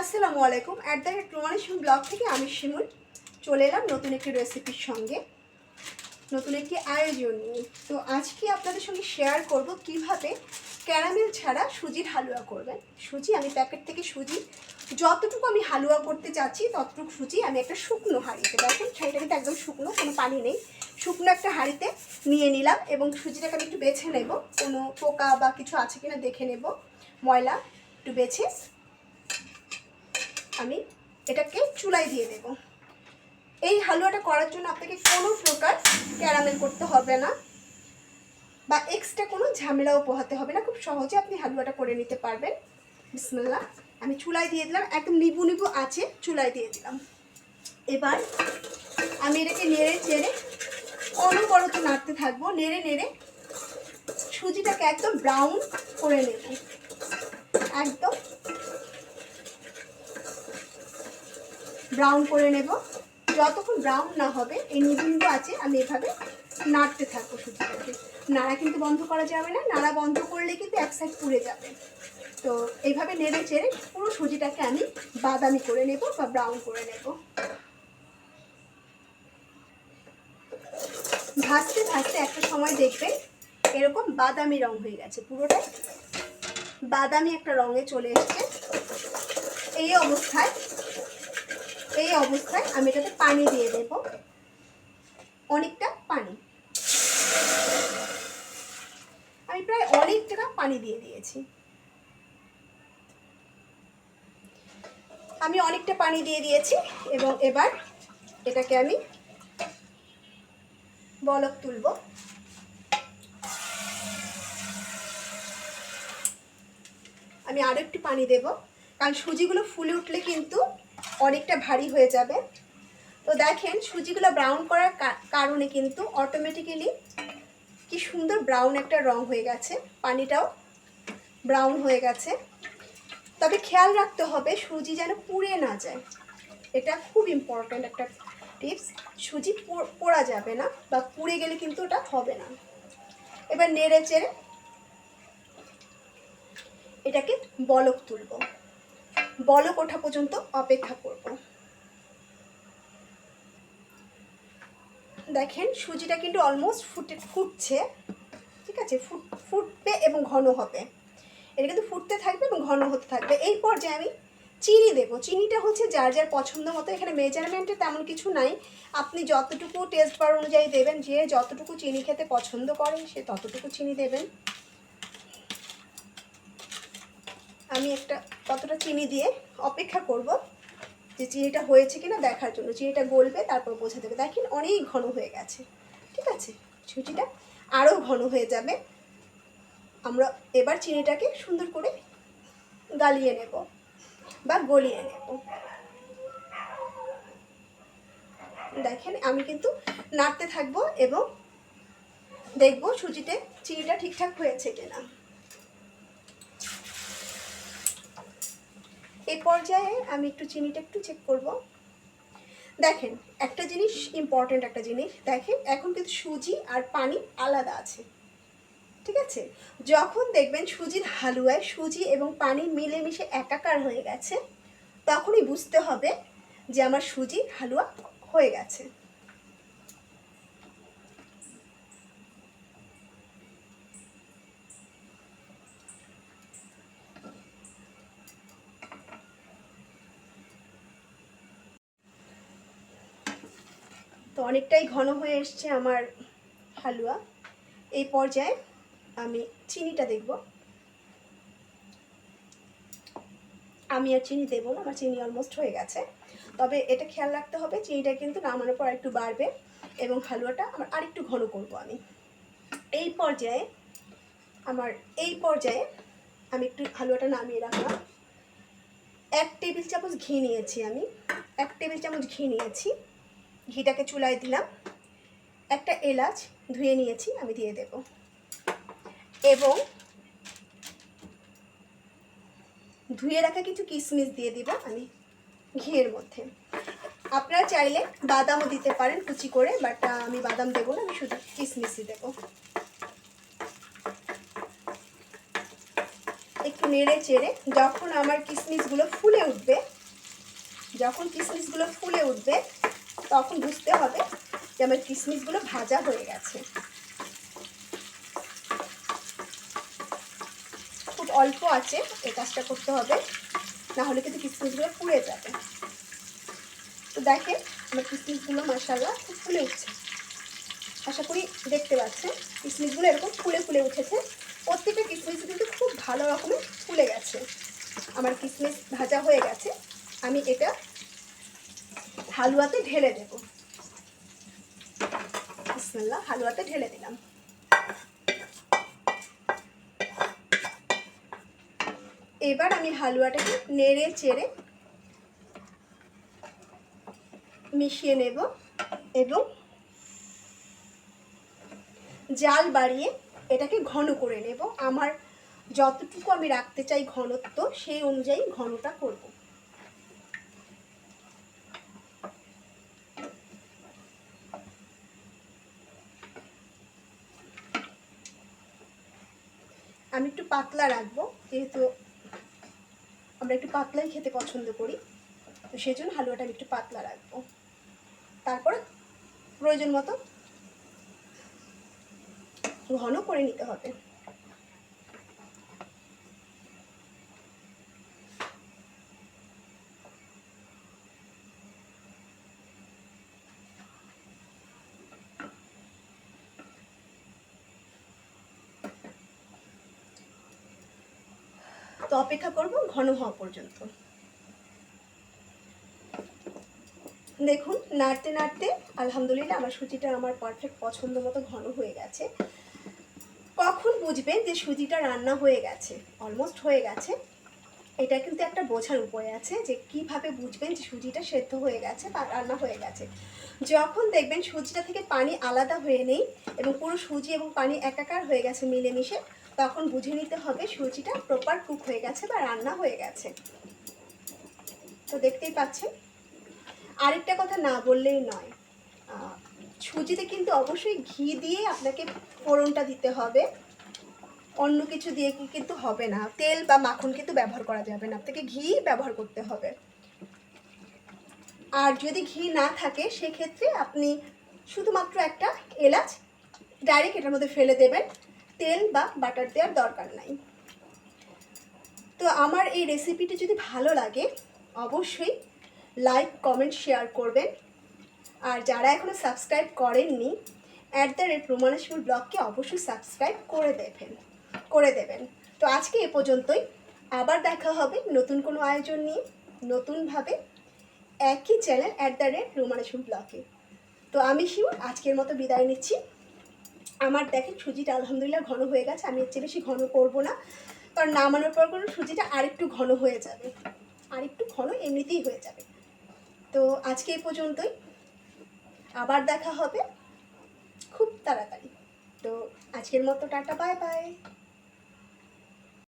আসসালামু আলাইকুম। @রুমানিশিমুল ব্লগ থেকে আমি শিমুল চলে এলাম নতুন একটি রেসিপির সঙ্গে, নতুন একটি আয়োজন নিয়ে। তো আজকে আপনাদের সঙ্গে শেয়ার করব কিভাবে ক্যারামেল ছাড়া সুজির হালুয়া করবেন। সুজি আমি প্যাকেট থেকে সুজি যতটুকু আমি হালুয়া করতে চাচ্ছি ততটুকু সুজি আমি একটা শুকনো হাঁড়িতে, দেখেন হাঁড়িটা কিন্তু একদম শুকনো, কোনো পানি নেই, শুকনো একটা হাঁড়িতে নিয়ে নিলাম এবং সুজিটাকে আমি একটু বেছে নেব, কোনো পোকা বা কিছু আছে কিনা দেখে নেব, ময়লা একটু বেছে আমি এটাকে চুলায় দিয়ে দেব। এই হালুয়াটা করার জন্য আপনাকে কোনো প্রকার ক্যারামেল করতে হবে না বা এক্সট্রা কোনো ঝামেলাও পোহাতে হবে না, খুব সহজে আপনি হালুয়াটা করে নিতে পারবেন। বিসমিল্লাহ, আমি চুলায় দিয়ে দিলাম, একদম নিবু নিবু আছে চুলায় দিয়ে দিলাম। এবার আমি এটাকে নেড়ে চেড়ে অনবরত নাড়তে থাকবো, নেড়ে নেড়ে সুজিটাকে একদম ব্রাউন করে নেব, একদম ব্রাউন করে নেব। যতক্ষণ ব্রাউন না হবে এই নিবু আছে আমি এভাবে নাড়তে থাকবো সুজিটাকে। নাড়া কিন্তু বন্ধ করা যাবে না, নাড়া বন্ধ করলে কিন্তু এক সাইড পুড়ে যাবে। তো এইভাবে নেড়ে চেড়ে পুরো সুজিটাকে আমি বাদামি করে নেব বা ব্রাউন করে নেব। ভাজতে ভাজতে একটা সময় দেখবেন এরকম বাদামি রং হয়ে গেছে, পুরোটাই বাদামি একটা রঙে চলে এসছে। এই অবস্থায় আমি এটাতে পানি দিয়ে দেব, অনেকটা পানি, আমি প্রায় অনেকটা পানি দিয়ে দিয়েছি। আমি অনেকটা পানি দিয়ে দিয়েছি এবং এবার এটাকে আমি বলক তুলব। আমি আরও একটু পানি দেব, কারণ সুজিগুলো ফুলে উঠলে কিন্তু অনেকটা ভারী হয়ে যাবে। তো দেখেন সুজিগুলো ব্রাউন করার কারণে কিন্তু অটোমেটিক্যালি কি সুন্দর ব্রাউন একটা রং হয়ে গেছে, পানিটাও ব্রাউন হয়ে গেছে। তবে খেয়াল রাখতে হবে সুজি যেন পুড়ে না যায়, এটা খুব ইম্পর্ট্যান্ট একটা টিপস। সুজি পোড়া যাবে না বা পুড়ে গেলে কিন্তু ওটা হবে না। এবার নেড়ে চেড়ে এটাকে বলক তুলব, বলক ওঠা পর্যন্ত অপেক্ষা করব। দেখেন সুজিটা কিন্তু অলমোস্ট ফুটছে, ঠিক আছে, ফুটবে এবং ঘন হবে, এটা কিন্তু ফুটতে থাকবে এবং ঘন হতে থাকবে। এই পর্যায়ে আমি চিনি দেবো। চিনিটা হচ্ছে যার যার পছন্দ মতো, এখানে মেজারমেন্টে তেমন কিছু নাই, আপনি যতটুকু টেস্ট বার অনুযায়ী দেবেন, যে যতটুকু চিনি খেতে পছন্দ করেন সে ততটুকু চিনি দেবেন। আমি কতটা চিনি দিয়ে অপেক্ষা করব যে চিনিটা হয়েছে কিনা দেখার জন্য। চিনিটা গলবে, তারপর বোঝা যাবে। দেখেন অনেক ঘন হয়ে গেছে, ঠিক আছে, সুজিটা আরও ঘন হয়ে যাবে। আমরা এবার চিনিটাকে সুন্দর করে গালিয়ে নেব বা গলিয়ে নেব। দেখেন আমি কিন্তু নাড়তে থাকবো এবং দেখবো সুজিতে চিনিটা ঠিকঠাক হয়েছে কিনা। এই পর্যায়ে আমি একটু চিনিটা একটু চেক করব। দেখেন একটা জিনিস, ইম্পর্টেন্ট একটা জিনিস, দেখেন এখন কিন্তু সুজি আর পানি আলাদা আছে, ঠিক আছে। যখন দেখবেন সুজির হালুয়ায় সুজি এবং পানি মিলেমিশে একাকার হয়ে গেছে, তখনই বুঝতে হবে যে আমার সুজির হালুয়া হয়ে গেছে। তো অনেকটাই ঘন হয়ে এসছে আমার হালুয়া। এই পর্যায়ে আমি চিনিটা দেখব। আমি আর চিনি দেবো না, আমার চিনি অলমোস্ট হয়ে গেছে। তবে এটা খেয়াল রাখতে হবে চিনিটা কিন্তু নামানোর পর একটু বাড়বে এবং হালুয়াটা আমার আরেকটু ঘন করব আমি। এই পর্যায়ে আমি একটু হালুয়াটা নামিয়ে রাখলাম। 1 টেবিল চামচ ঘি নিয়েছি আমি, 1 টেবিল চামচ ঘি নিয়েছি। ঘিটাকে চুলায় দিলাম, একটা এলাচ ধুয়ে নিয়েছি আমি দিয়ে দেব এবং ধুয়ে রাখা কিছু কিশমিশ দিয়ে দিব আমি ঘিয়ের মধ্যে। আপনারা চাইলে বাদামও দিতে পারেন কুচি করে, বাট আমি বাদাম দেবো না, আমি শুধু কিশমিশই দেবো। এই একটু নেড়ে চেড়ে যখন আমার কিশমিশগুলো ফুলে উঠবে, তখন বুঝতে হবে যে আমার কিশমিশগুলো ভাজা হয়ে গেছে। খুব অল্প আছে এই কাজটা করতে হবে, না হলে কিন্তু কিশমিশগুলো পুড়ে যাবে। তো দেখেন আমার কিশমিশগুলো মাশাআল্লাহ খুব ফুলে উঠছে। আশা করি দেখতে পাচ্ছেন কিশমিশগুলো এরকম ফুলে ফুলে উঠেছে। প্রত্যেকটা কিশমিশ কিন্তু খুব ভালো রকমের ফুলে গেছে। আমার কিশমিশ ভাজা হয়ে গেছে। আমি এটা হালুয়াতে ঢেলে দেব। বিসমিল্লাহ, হালুয়াতে ঢেলে দিলাম। এবার আমি হালুয়াটাকে নেড়ে চেড়ে মিশিয়ে নেব এবং জাল বাড়িয়ে এটাকে ঘন করে নেব। আমার যতটুকু আমি রাখতে চাই ঘনত্ব, সেই অনুযায়ী ঘনটা করব। আমি একটু পাতলা রাখবো, যেহেতু আমরা একটু পাতলাই খেতে পছন্দ করি, তো সেই জন্য হালুয়াটা আমি একটু পাতলা রাখবো। তারপরে প্রয়োজন মতো ঘন করে নিতে হবে। তো অপেক্ষা করব ঘন হওয়া পর্যন্ত। দেখুন নাড়তে নাড়তে আলহামদুলিল্লাহ আমার সুজিটা আমার পারফেক্ট পছন্দ মতো ঘন হয়ে গেছে। কখন বুঝবেন যে সুজিটা রান্না হয়ে গেছে, অলমোস্ট হয়ে গেছে, এটা কিন্তু একটা বোঝার উপায় আছে যে কিভাবে বুঝবেন যে সুজিটা সেদ্ধ হয়ে গেছে বা রান্না হয়ে গেছে। যখন দেখবেন সুজিটা থেকে পানি আলাদা হয়ে নেই এবং পুরো সুজি এবং পানি একাকার হয়ে গেছে মিলেমিশে, তখন বুঝে নিতে হবে সুজিটা প্রপার কুক হয়ে গেছে বা রান্না হয়ে গেছে। তো দেখতেই পাচ্ছেন। আরেকটা কথা না বললেই নয়, সুজিতে কিন্তু অবশ্যই ঘি দিয়ে আপনাকে ফোড়নটা দিতে হবে, অন্য কিছু দিয়ে কিন্তু হবে না। তেল বা মাখন কিন্তু ব্যবহার করা যাবে না, আপনাকে ঘি ব্যবহার করতে হবে। আর যদি ঘি না থাকে সেক্ষেত্রে আপনি শুধুমাত্র একটা এলাচ ডাইরেক্ট এটার মধ্যে ফেলে দেবেন, তেল বা বাটার দেওয়ার দরকার নাই। তো আমার এই রেসিপিটি যদি ভালো লাগে অবশ্যই লাইক কমেন্ট শেয়ার করবেন। আর যারা এখনও সাবস্ক্রাইব করেননি @রুমানা শিমুল ব্লগকে অবশ্যই সাবস্ক্রাইব করে দেবেন। তো আজকে এ পর্যন্তই, আবার দেখা হবে নতুন কোনো আয়োজন নিয়ে, নতুনভাবে, একই চ্যানেল @রুমানা শিমুল ব্লগে। তো আমি শিমুল আজকের মতো বিদায় নিচ্ছি। আমার দেখেন সুজিটা আলহামদুলিল্লাহ ঘন হয়ে গেছে, আমি এর চেয়ে বেশি ঘন করবো না, কারণ নামানোর পর করে সুজিটা আরেকটু ঘন হয়ে যাবে, আরেকটু ঘন এমনিতেই হয়ে যাবে। তো আজকে এই পর্যন্তই, আবার দেখা হবে খুব তাড়াতাড়ি। তো আজকের মতো টাটা, বাই বাই।